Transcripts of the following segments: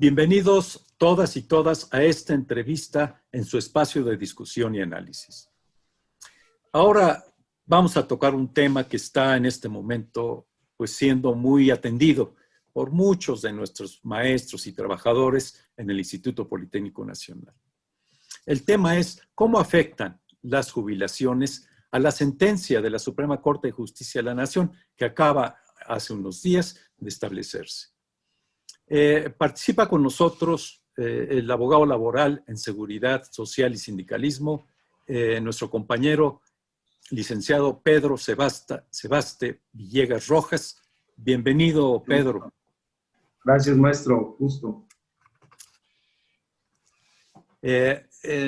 Bienvenidos todas y todas a esta entrevista en su espacio de discusión y análisis. Ahora vamos a tocar un tema que está en este momento pues siendo muy atendido por muchos de nuestros maestros y trabajadores en el Instituto Politécnico Nacional. El tema es cómo afectan las jubilaciones a la sentencia de la Suprema Corte de Justicia de la Nación que acaba hace unos días de establecerse. Participa con nosotros el abogado laboral en Seguridad Social y Sindicalismo, nuestro compañero licenciado Pedro Sebaste Villegas Rojas. Bienvenido, Pedro. Gracias, maestro. Justo.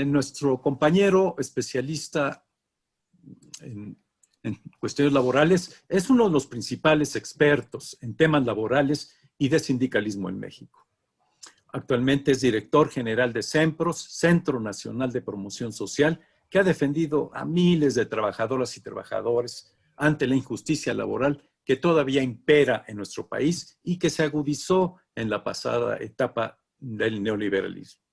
Nuestro compañero especialista en cuestiones laborales es uno de los principales expertos en temas laborales y de sindicalismo en México. Actualmente es director general de CEMPROS, Centro Nacional de Promoción Social, que ha defendido a miles de trabajadoras y trabajadores ante la injusticia laboral que todavía impera en nuestro país y que se agudizó en la pasada etapa del neoliberalismo.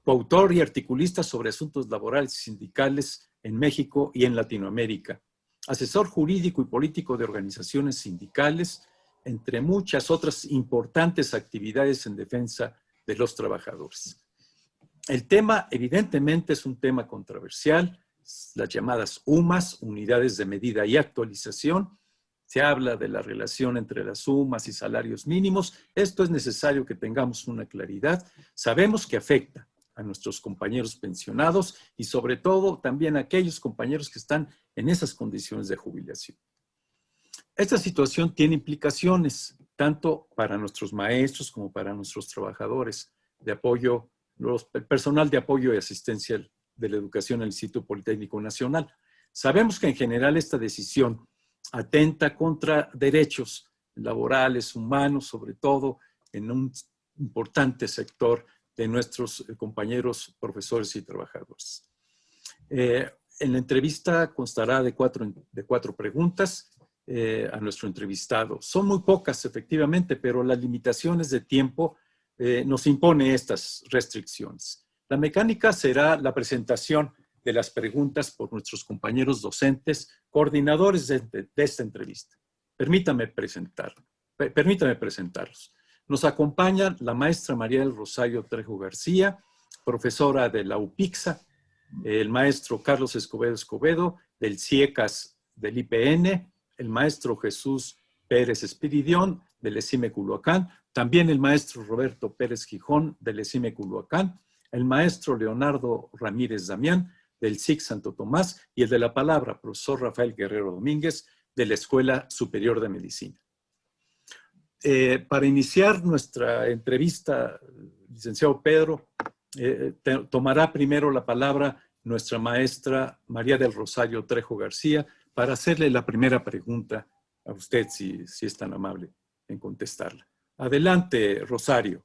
Coautor y articulista sobre asuntos laborales y sindicales en México y en Latinoamérica. Asesor jurídico y político de organizaciones sindicales, entre muchas otras importantes actividades en defensa de los trabajadores. El tema, evidentemente, es un tema controversial, las llamadas UMAS, Unidades de Medida y Actualización. Se habla de la relación entre las UMAS y salarios mínimos. Esto es necesario que tengamos una claridad. Sabemos que afecta a nuestros compañeros pensionados y sobre todo también a aquellos compañeros que están en esas condiciones de jubilación. Esta situación tiene implicaciones tanto para nuestros maestros como para nuestros trabajadores de apoyo, el personal de apoyo y asistencia de la educación al Instituto Politécnico Nacional. Sabemos que en general esta decisión atenta contra derechos laborales, humanos, sobre todo en un importante sector de nuestros compañeros profesores y trabajadores. En la entrevista constará de cuatro preguntas a nuestro entrevistado. Son muy pocas, efectivamente, pero las limitaciones de tiempo nos impone estas restricciones. La mecánica será la presentación de las preguntas por nuestros compañeros docentes, coordinadores de esta entrevista. Permítame presentarlos. Nos acompaña la maestra María del Rosario Trejo García, profesora de la UPICSA, el maestro Carlos Escobedo, del CIECAS del IPN, el maestro Jesús Pérez Espiridión, del ESIME Culhuacán, también el maestro Roberto Pérez Gijón, del ESIME Culhuacán, el maestro Leonardo Ramírez Damián, del SIC Santo Tomás, y el de la palabra, profesor Rafael Guerrero Domínguez, de la Escuela Superior de Medicina. Para iniciar nuestra entrevista, licenciado Pedro, tomará primero la palabra nuestra maestra María del Rosario Trejo García para hacerle la primera pregunta a usted, si es tan amable en contestarla. Adelante, Rosario.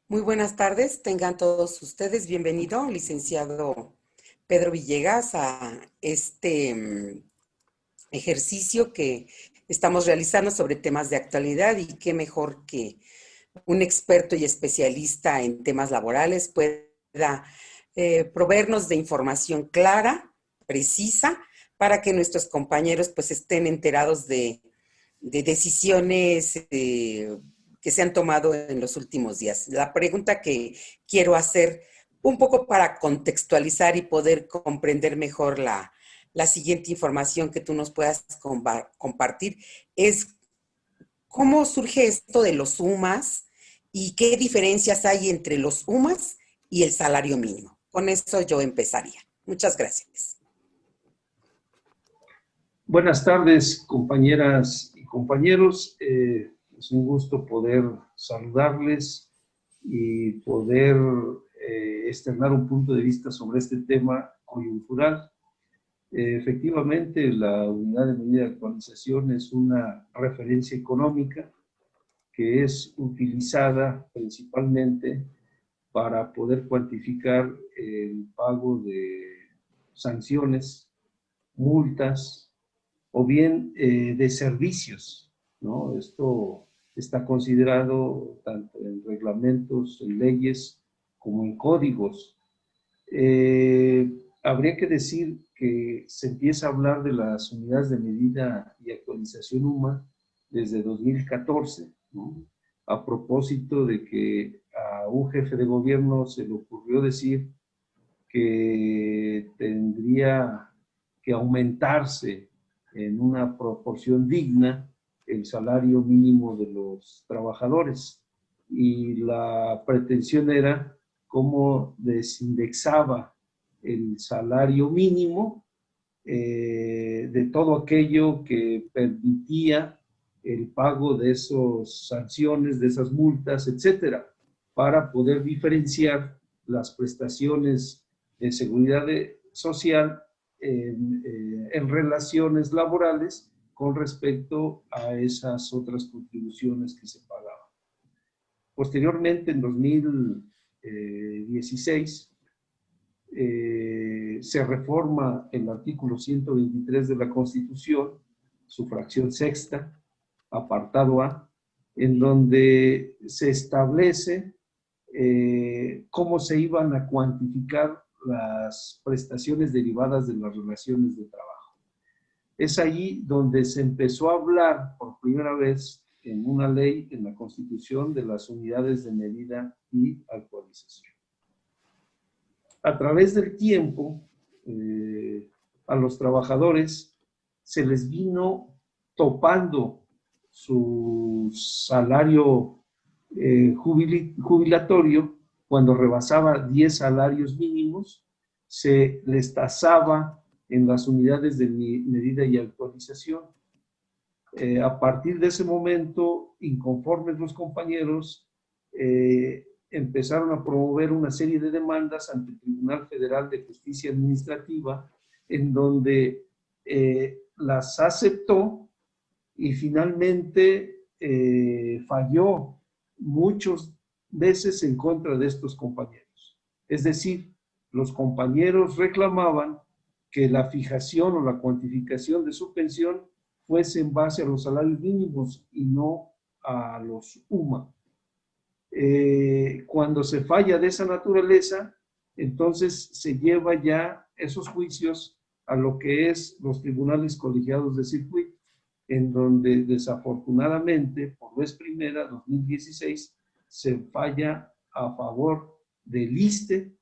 Muy buenas tardes, tengan todos ustedes bienvenido, licenciado Pedro Villegas, a este ejercicio que estamos realizando sobre temas de actualidad, y qué mejor que un experto y especialista en temas laborales pueda proveernos de información clara, precisa, para que nuestros compañeros pues estén enterados de decisiones que se han tomado en los últimos días. La pregunta que quiero hacer, un poco para contextualizar y poder comprender mejor la siguiente información que tú nos puedas compartir, es ¿cómo surge esto de los UMAS y qué diferencias hay entre los UMAS y el salario mínimo? Con eso yo empezaría. Muchas gracias. Buenas tardes, compañeras y compañeros. Es un gusto poder saludarles y poder externar un punto de vista sobre este tema coyuntural. Efectivamente, la unidad de medida de actualización es una referencia económica que es utilizada principalmente para poder cuantificar el pago de sanciones, multas o bien de servicios, ¿no? Esto está considerado tanto en reglamentos, en leyes, como en códigos. Habría que decir que se empieza a hablar de las unidades de medida y actualización UMA desde 2014, ¿no? A propósito de que a un jefe de gobierno se le ocurrió decir que tendría que aumentarse en una proporción digna el salario mínimo de los trabajadores. Y la pretensión era cómo desindexaba el salario mínimo de todo aquello que permitía el pago de esas sanciones, de esas multas, etcétera, para poder diferenciar las prestaciones de seguridad social en relaciones laborales con respecto a esas otras contribuciones que se pagaban. Posteriormente, en 2016, se reforma el artículo 123 de la Constitución, su fracción sexta, apartado A, en donde se establece cómo se iban a cuantificar las prestaciones derivadas de las relaciones de trabajo. Es ahí donde se empezó a hablar por primera vez en una ley, en la Constitución, de las unidades de medida y actualización. A través del tiempo, a los trabajadores se les vino topando su salario jubilatorio. Cuando rebasaba 10 salarios mínimos, se les tasaba en las unidades de medida y actualización. A partir de ese momento, inconformes los compañeros, empezaron a promover una serie de demandas ante el Tribunal Federal de Justicia Administrativa, en donde las aceptó y finalmente falló muchas veces en contra de estos compañeros. Es decir, los compañeros reclamaban que la fijación o la cuantificación de su pensión fuese en base a los salarios mínimos y no a los UMA. Cuando se falla de esa naturaleza, entonces se lleva ya esos juicios a lo que es los tribunales colegiados de circuito, en donde desafortunadamente, por vez primera, 2016, se falla a favor del ISSSTE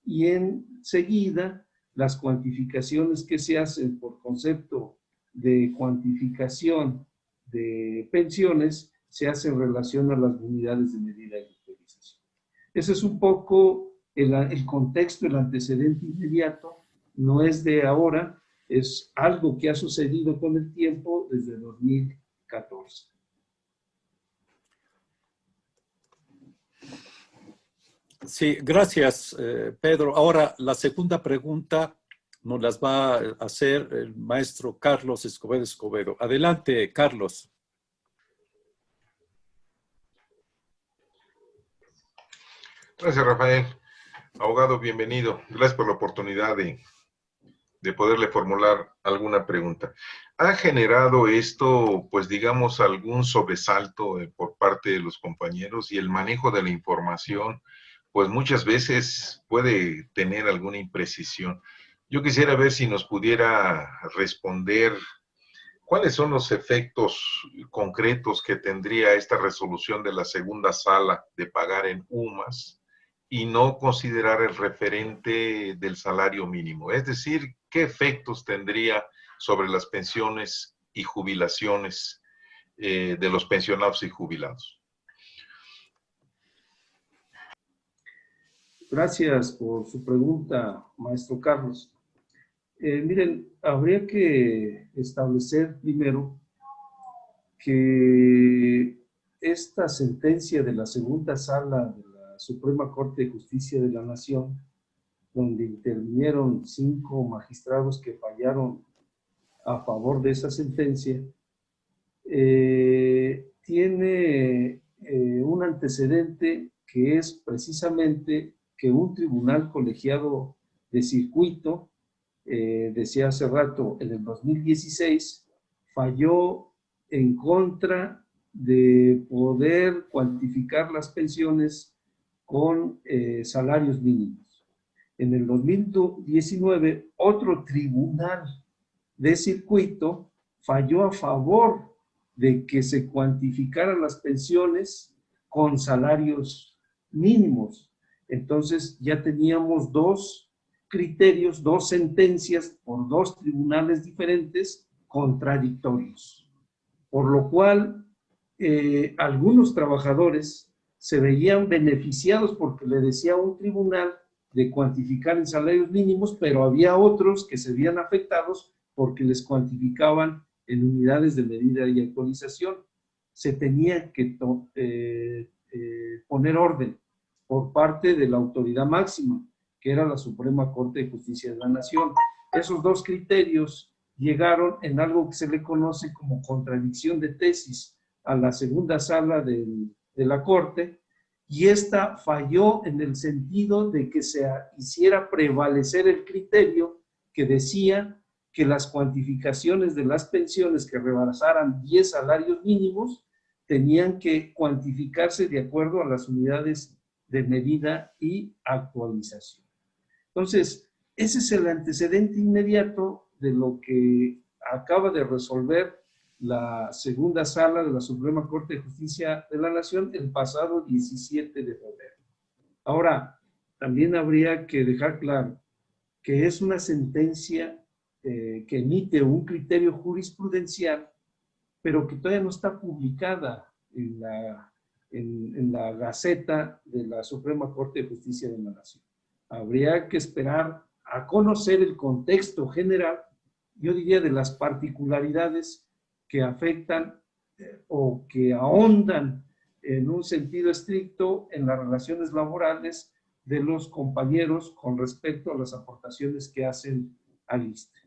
y enseguida las cuantificaciones que se hacen por concepto de cuantificación de pensiones se hace en relación a las unidades de medida y actualización. Ese es un poco el contexto, el antecedente inmediato, no es de ahora, es algo que ha sucedido con el tiempo desde 2014. Sí, gracias, Pedro. Ahora, la segunda pregunta nos las va a hacer el maestro Carlos Escobedo. Adelante, Carlos. Gracias, Rafael. Abogado, bienvenido. Gracias por la oportunidad de poderle formular alguna pregunta. ¿Ha generado esto, pues digamos, algún sobresalto por parte de los compañeros y el manejo de la información? Pues muchas veces puede tener alguna imprecisión. Yo quisiera ver si nos pudiera responder cuáles son los efectos concretos que tendría esta resolución de la segunda sala de pagar en UMAS y no considerar el referente del salario mínimo. Es decir, ¿qué efectos tendría sobre las pensiones y jubilaciones de los pensionados y jubilados? Gracias por su pregunta, maestro Carlos. Miren, habría que establecer primero que esta sentencia de la segunda sala de la Suprema Corte de Justicia de la Nación, donde intervinieron 5 magistrados que fallaron a favor de esa sentencia, tiene un antecedente que es precisamente que un tribunal colegiado de circuito, decía hace rato, en el 2016, falló en contra de poder cuantificar las pensiones con salarios mínimos. En el 2019, otro tribunal de circuito falló a favor de que se cuantificaran las pensiones con salarios mínimos. Entonces ya teníamos dos criterios, dos sentencias por dos tribunales diferentes contradictorios. Por lo cual, algunos trabajadores se veían beneficiados porque le decía a un tribunal de cuantificar en salarios mínimos, pero había otros que se veían afectados porque les cuantificaban en unidades de medida y actualización. Se tenía que poner orden por parte de la autoridad máxima, que era la Suprema Corte de Justicia de la Nación. Esos dos criterios llegaron en algo que se le conoce como contradicción de tesis a la segunda sala de la Corte, y esta falló en el sentido de que se hiciera prevalecer el criterio que decía que las cuantificaciones de las pensiones que rebasaran 10 salarios mínimos tenían que cuantificarse de acuerdo a las unidades de medida y actualización. Entonces, ese es el antecedente inmediato de lo que acaba de resolver la segunda sala de la Suprema Corte de Justicia de la Nación el pasado 17 de febrero. Ahora, también habría que dejar claro que es una sentencia que emite un criterio jurisprudencial, pero que todavía no está publicada en la Gaceta de la Suprema Corte de Justicia de la Nación. Habría que esperar a conocer el contexto general, yo diría, de las particularidades que afectan o que ahondan en un sentido estricto en las relaciones laborales de los compañeros con respecto a las aportaciones que hacen al ISSSTE.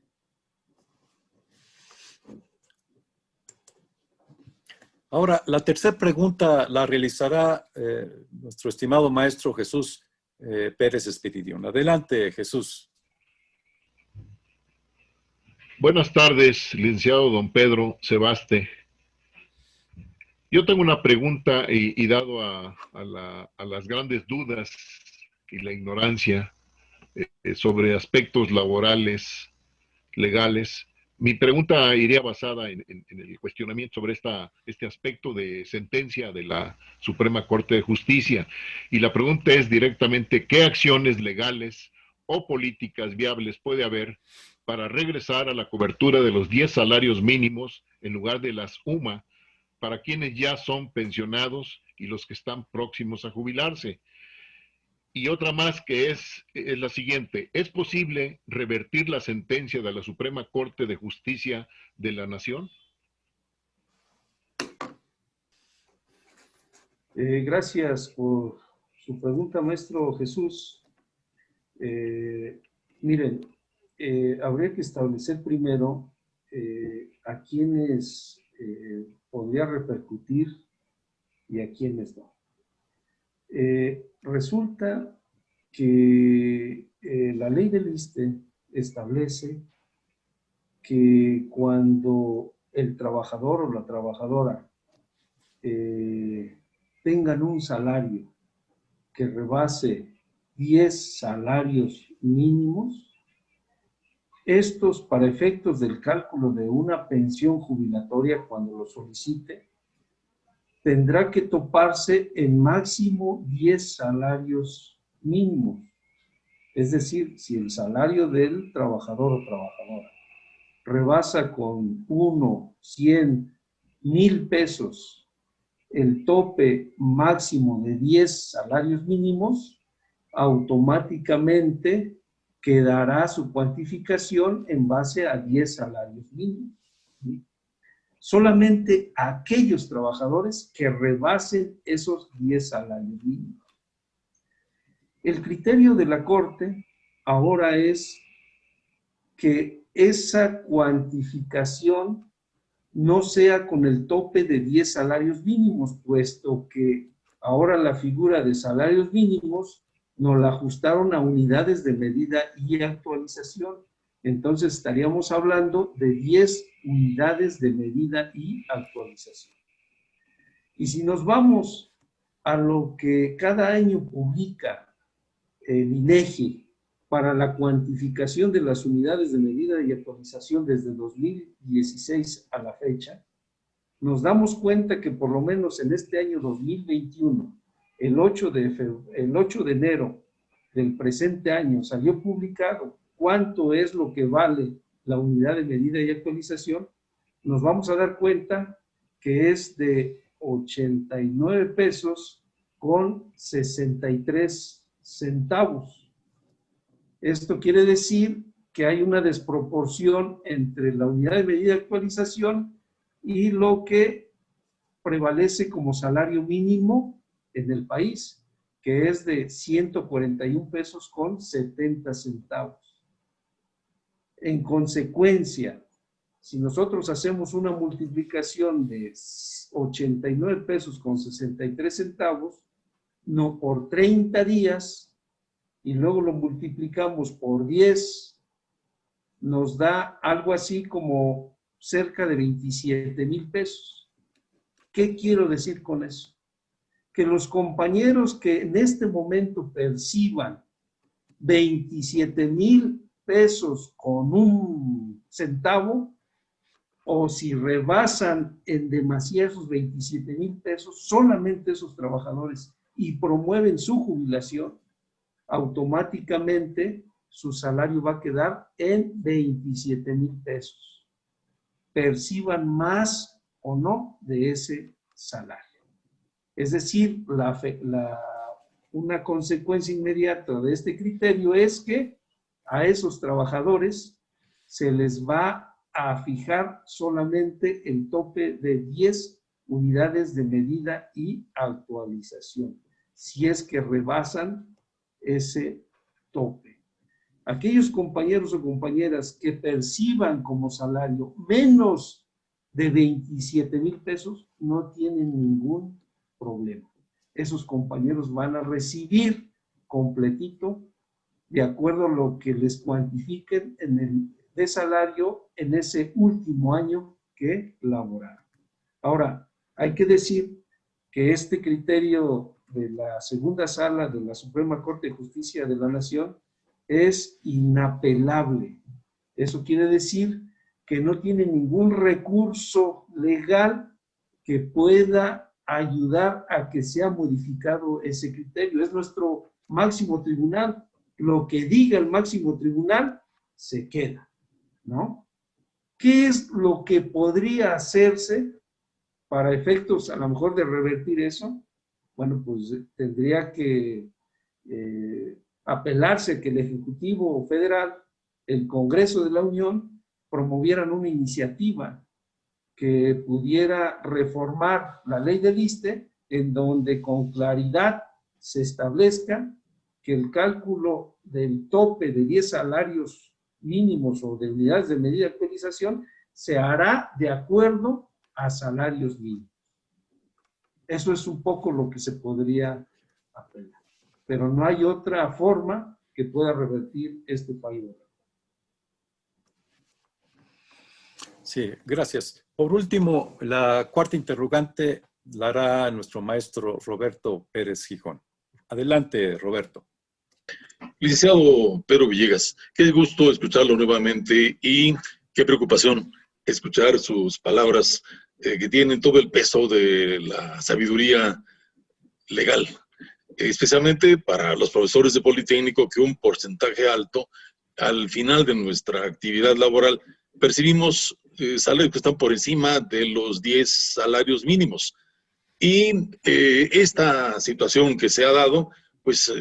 Ahora, la tercera pregunta la realizará nuestro estimado maestro Jesús Pérez Espiridión. Adelante, Jesús. Buenas tardes, licenciado don Pedro Sebaste. Yo tengo una pregunta y dado a las grandes dudas y la ignorancia sobre aspectos laborales, legales, mi pregunta iría basada en el cuestionamiento sobre este aspecto de sentencia de la Suprema Corte de Justicia. Y la pregunta es directamente, ¿qué acciones legales o políticas viables puede haber para regresar a la cobertura de los 10 salarios mínimos en lugar de las UMA para quienes ya son pensionados y los que están próximos a jubilarse? Y otra más que es la siguiente: ¿es posible revertir la sentencia de la Suprema Corte de Justicia de la Nación? Gracias por su pregunta, maestro Jesús. Miren, habría que establecer primero a quienes podría repercutir y a quienes no. Resulta que la ley del ISSSTE establece que cuando el trabajador o la trabajadora tengan un salario que rebase 10 salarios mínimos, estos, para efectos del cálculo de una pensión jubilatoria cuando lo solicite, tendrá que toparse en máximo 10 salarios mínimos. Es decir, si el salario del trabajador o trabajadora rebasa con 1, 100, 1,000 pesos el tope máximo de 10 salarios mínimos, automáticamente quedará su cuantificación en base a 10 salarios mínimos. ¿Sí? Solamente aquellos trabajadores que rebasen esos 10 salarios mínimos. El criterio de la Corte ahora es que esa cuantificación no sea con el tope de 10 salarios mínimos, puesto que ahora la figura de salarios mínimos nos la ajustaron a unidades de medida y actualización. Entonces estaríamos hablando de 10 unidades de medida y actualización. Y si nos vamos a lo que cada año publica el INEGI para la cuantificación de las unidades de medida y actualización desde 2016 a la fecha, nos damos cuenta que por lo menos en este año 2021, el 8 de enero del presente año salió publicado cuánto es lo que vale la unidad de medida y actualización, nos vamos a dar cuenta que es de 89 pesos con 63 centavos. Esto quiere decir que hay una desproporción entre la unidad de medida y actualización y lo que prevalece como salario mínimo en el país, que es de 141 pesos con 70 centavos. En consecuencia, si nosotros hacemos una multiplicación de 89 pesos con 63 centavos, no por 30 días, y luego lo multiplicamos por 10, nos da algo así como cerca de 27,000 pesos. ¿Qué quiero decir con eso? Que los compañeros que en este momento perciban 27,000 pesos con un centavo, o si rebasan en demasía esos 27,000 pesos, solamente esos trabajadores, y promueven su jubilación, automáticamente su salario va a quedar en 27,000 pesos. Perciban más o no de ese salario. Es decir, una consecuencia inmediata de este criterio es que a esos trabajadores se les va a fijar solamente el tope de 10 unidades de medida y actualización, si es que rebasan ese tope. Aquellos compañeros o compañeras que perciban como salario menos de 27,000 pesos no tienen ningún problema. Esos compañeros van a recibir completito de acuerdo a lo que les cuantifiquen en el de salario en ese último año que laboraron. Ahora, hay que decir que este criterio de la segunda sala de la Suprema Corte de Justicia de la Nación es inapelable. Eso quiere decir que no tiene ningún recurso legal que pueda ayudar a que sea modificado ese criterio. Es nuestro máximo tribunal. Lo que diga el máximo tribunal se queda, ¿no? ¿Qué es lo que podría hacerse para efectos a lo mejor de revertir eso? Bueno, pues tendría que apelarse a que el Ejecutivo Federal, el Congreso de la Unión, promovieran una iniciativa que pudiera reformar la ley del ISSSTE, en donde con claridad se establezca que el cálculo del tope de 10 salarios mínimos o de unidades de medida de actualización se hará de acuerdo a salarios mínimos. Eso es un poco lo que se podría apelar. Pero no hay otra forma que pueda revertir este país. Sí, gracias. Por último, la cuarta interrogante la hará nuestro maestro Roberto Pérez Gijón. Adelante, Roberto. Licenciado Pedro Villegas, qué gusto escucharlo nuevamente y qué preocupación escuchar sus palabras que tienen todo el peso de la sabiduría legal, especialmente para los profesores de Politécnico, que un porcentaje alto al final de nuestra actividad laboral percibimos salarios que están por encima de los 10 salarios mínimos. Y esta situación que se ha dado, pues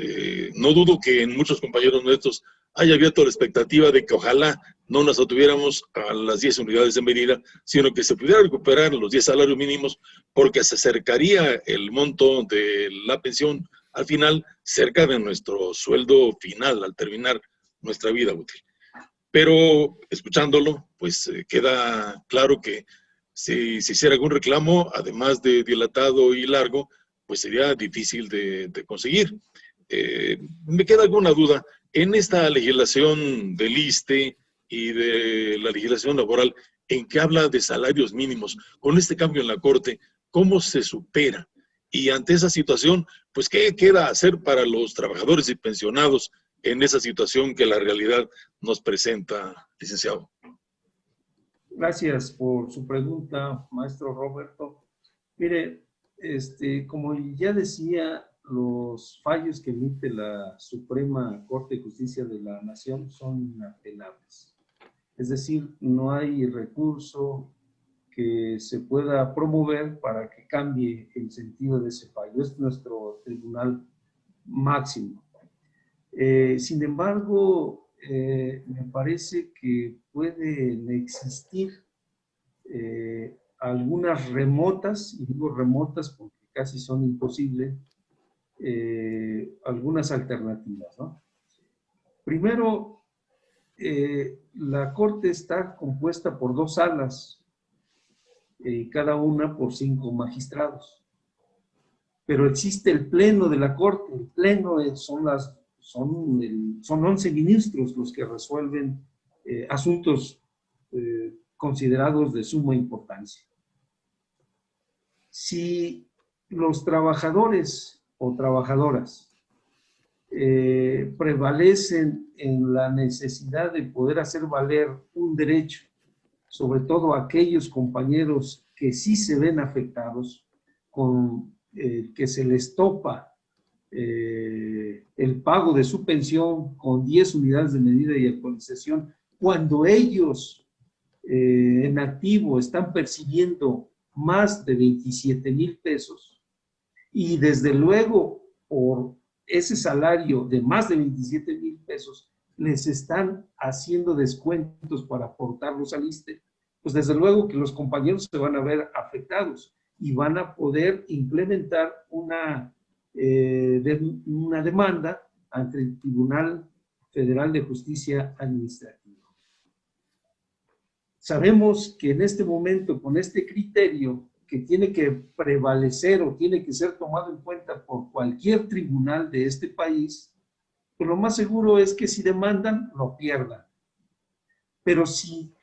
no dudo que en muchos compañeros nuestros haya abierto la expectativa de que ojalá no nos atuviéramos a las 10 unidades de medida, sino que se pudiera recuperar los 10 salarios mínimos, porque se acercaría el monto de la pensión al final cerca de nuestro sueldo final al terminar nuestra vida útil. Pero escuchándolo, pues queda claro que si se hiciera algún reclamo, además de dilatado y largo, pues sería difícil de conseguir. Me queda alguna duda. En esta legislación del ISSSTE y de la legislación laboral, en que habla de salarios mínimos, con este cambio en la Corte, ¿cómo se supera? Y ante esa situación, pues, ¿qué queda hacer para los trabajadores y pensionados en esa situación que la realidad nos presenta, licenciado? Gracias por su pregunta, maestro Roberto. Mire, como ya decía, los fallos que emite la Suprema Corte de Justicia de la Nación son inapelables. Es decir, no hay recurso que se pueda promover para que cambie el sentido de ese fallo. Es nuestro tribunal máximo. Sin embargo, me parece que pueden existir algunas remotas, y digo remotas porque casi son imposibles, algunas alternativas, ¿no? Primero, la Corte está compuesta por 2 salas, cada una por 5 magistrados. Pero existe el pleno de la Corte. El pleno son 11 ministros los que resuelven asuntos considerados de suma importancia. Si los trabajadores o trabajadoras prevalecen en la necesidad de poder hacer valer un derecho, sobre todo aquellos compañeros que sí se ven afectados, con que se les topa el pago de su pensión con 10 unidades de medida y actualización, cuando ellos en activo están percibiendo más de 27,000 pesos, y desde luego por ese salario de más de 27,000 pesos les están haciendo descuentos para aportarlos al ISSSTE, pues desde luego que los compañeros se van a ver afectados y van a poder implementar una demanda ante el Tribunal Federal de Justicia Administrativa. Sabemos que en este momento, con este criterio que tiene que prevalecer o tiene que ser tomado en cuenta por cualquier tribunal de este país, pues lo más seguro es que si demandan, lo pierdan. Pero si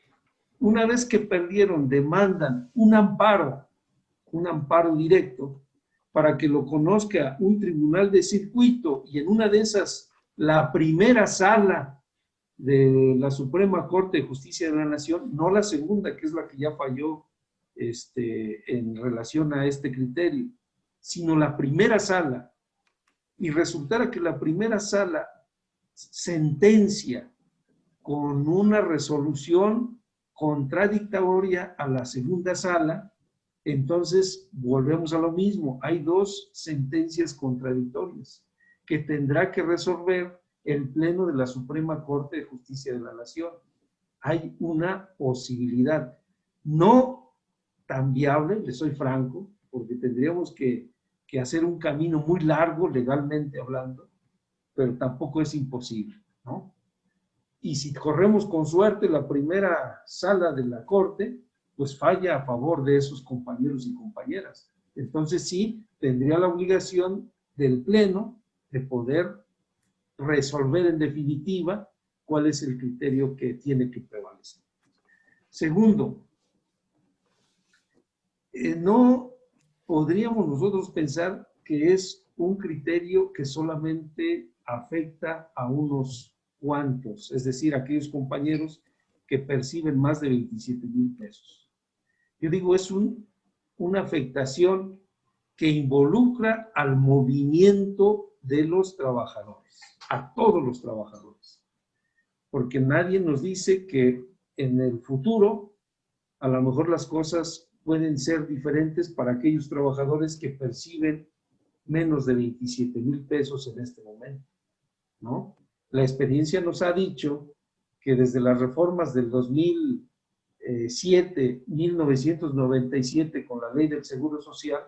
una vez que perdieron, demandan un amparo directo, para que lo conozca un tribunal de circuito, y en una de esas, la primera sala de la Suprema Corte de Justicia de la Nación, no la segunda, que es la que ya falló en relación a este criterio, sino la primera sala, y resultara que la primera sala sentencia con una resolución contradictoria a la segunda sala, entonces volvemos a lo mismo. Hay 2 sentencias contradictorias que tendrá que resolver el Pleno de la Suprema Corte de Justicia de la Nación. Hay una posibilidad, no tan viable, le soy franco, porque tendríamos que hacer un camino muy largo legalmente hablando, pero tampoco es imposible, ¿no? Y si corremos con suerte, la primera sala de la Corte pues falla a favor de esos compañeros y compañeras. Entonces sí, tendría la obligación del Pleno de poder resolver en definitiva cuál es el criterio que tiene que prevalecer. Segundo, no podríamos nosotros pensar que es un criterio que solamente afecta a unos cuantos, es decir, aquellos compañeros que perciben más de 27,000 pesos. Yo digo, es una afectación que involucra al movimiento de los trabajadores, a todos los trabajadores, porque nadie nos dice que en el futuro a lo mejor las cosas pueden ser diferentes para aquellos trabajadores que perciben menos de 27,000 pesos en este momento, ¿no? La experiencia nos ha dicho que desde las reformas del 1997 con la ley del Seguro Social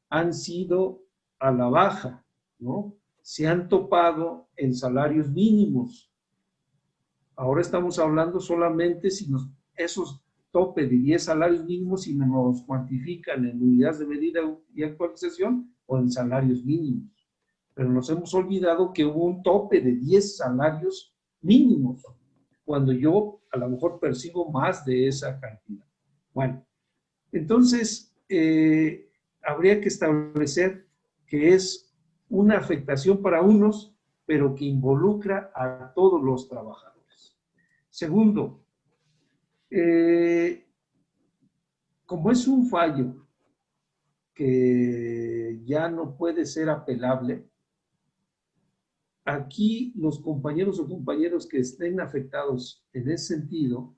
han sido a la baja, ¿no? Se han topado en salarios mínimos. Ahora estamos hablando solamente si esos tope de 10 salarios mínimos, si nos cuantifican en unidades de medida y actualización o en salarios mínimos. Pero nos hemos olvidado que hubo un tope de 10 salarios mínimos, cuando yo a lo mejor percibo más de esa cantidad. Bueno, entonces, habría que establecer que es una afectación para unos, pero que involucra a todos los trabajadores. Segundo, como es un fallo que ya no puede ser apelable, aquí los compañeros o compañeros que estén afectados en ese sentido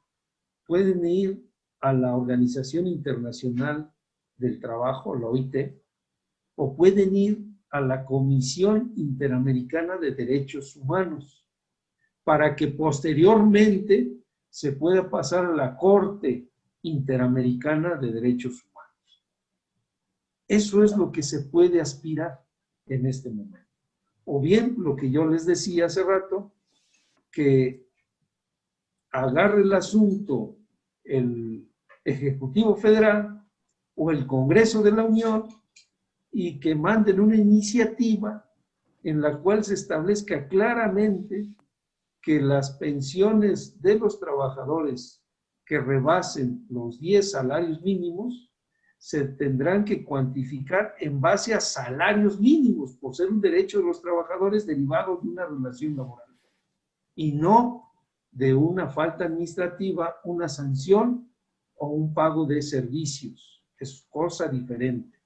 pueden ir a la Organización Internacional del Trabajo, la OIT, o pueden ir a la Comisión Interamericana de Derechos Humanos, para que posteriormente se pueda pasar a la Corte Interamericana de Derechos Humanos. Eso es lo que se puede aspirar en este momento. O bien, lo que yo les decía hace rato, que agarre el asunto el Ejecutivo Federal o el Congreso de la Unión y que manden una iniciativa en la cual se establezca claramente que las pensiones de los trabajadores que rebasen los 10 salarios mínimos se tendrán que cuantificar en base a salarios mínimos, por ser un derecho de los trabajadores derivado de una relación laboral, y no de una falta administrativa, una sanción o un pago de servicios. Es cosa diferente,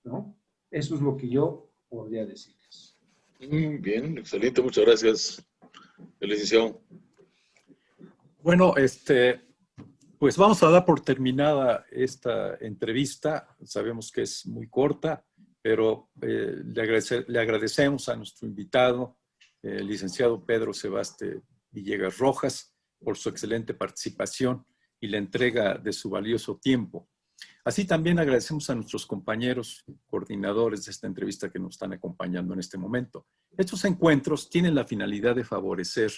¿no? Eso es lo que yo podría decirles. Bien, excelente, muchas gracias, el licenciado. Bueno, pues vamos a dar por terminada esta entrevista. Sabemos que es muy corta, pero le agradecemos a nuestro invitado, el licenciado Pedro Sebaste Villegas Rojas, por su excelente participación y la entrega de su valioso tiempo. Así también agradecemos a nuestros compañeros coordinadores de esta entrevista que nos están acompañando en este momento. Estos encuentros tienen la finalidad de favorecer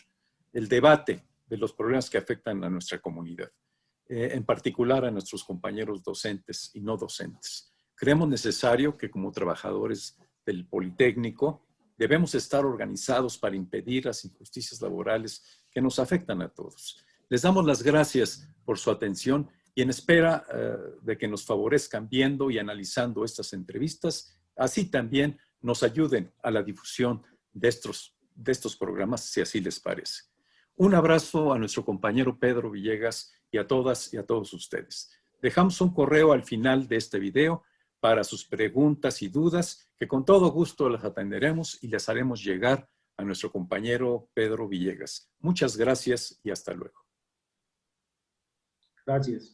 el debate de los problemas que afectan a nuestra comunidad, en particular a nuestros compañeros docentes y no docentes. Creemos necesario que como trabajadores del Politécnico debemos estar organizados para impedir las injusticias laborales que nos afectan a todos. Les damos las gracias por su atención y en espera de que nos favorezcan viendo y analizando estas entrevistas, así también nos ayuden a la difusión de estos programas, si así les parece. Un abrazo a nuestro compañero Pedro Villegas y a todas y a todos ustedes. Dejamos un correo al final de este video para sus preguntas y dudas, que con todo gusto las atenderemos y les haremos llegar a nuestro compañero Pedro Villegas. Muchas gracias y hasta luego. Gracias.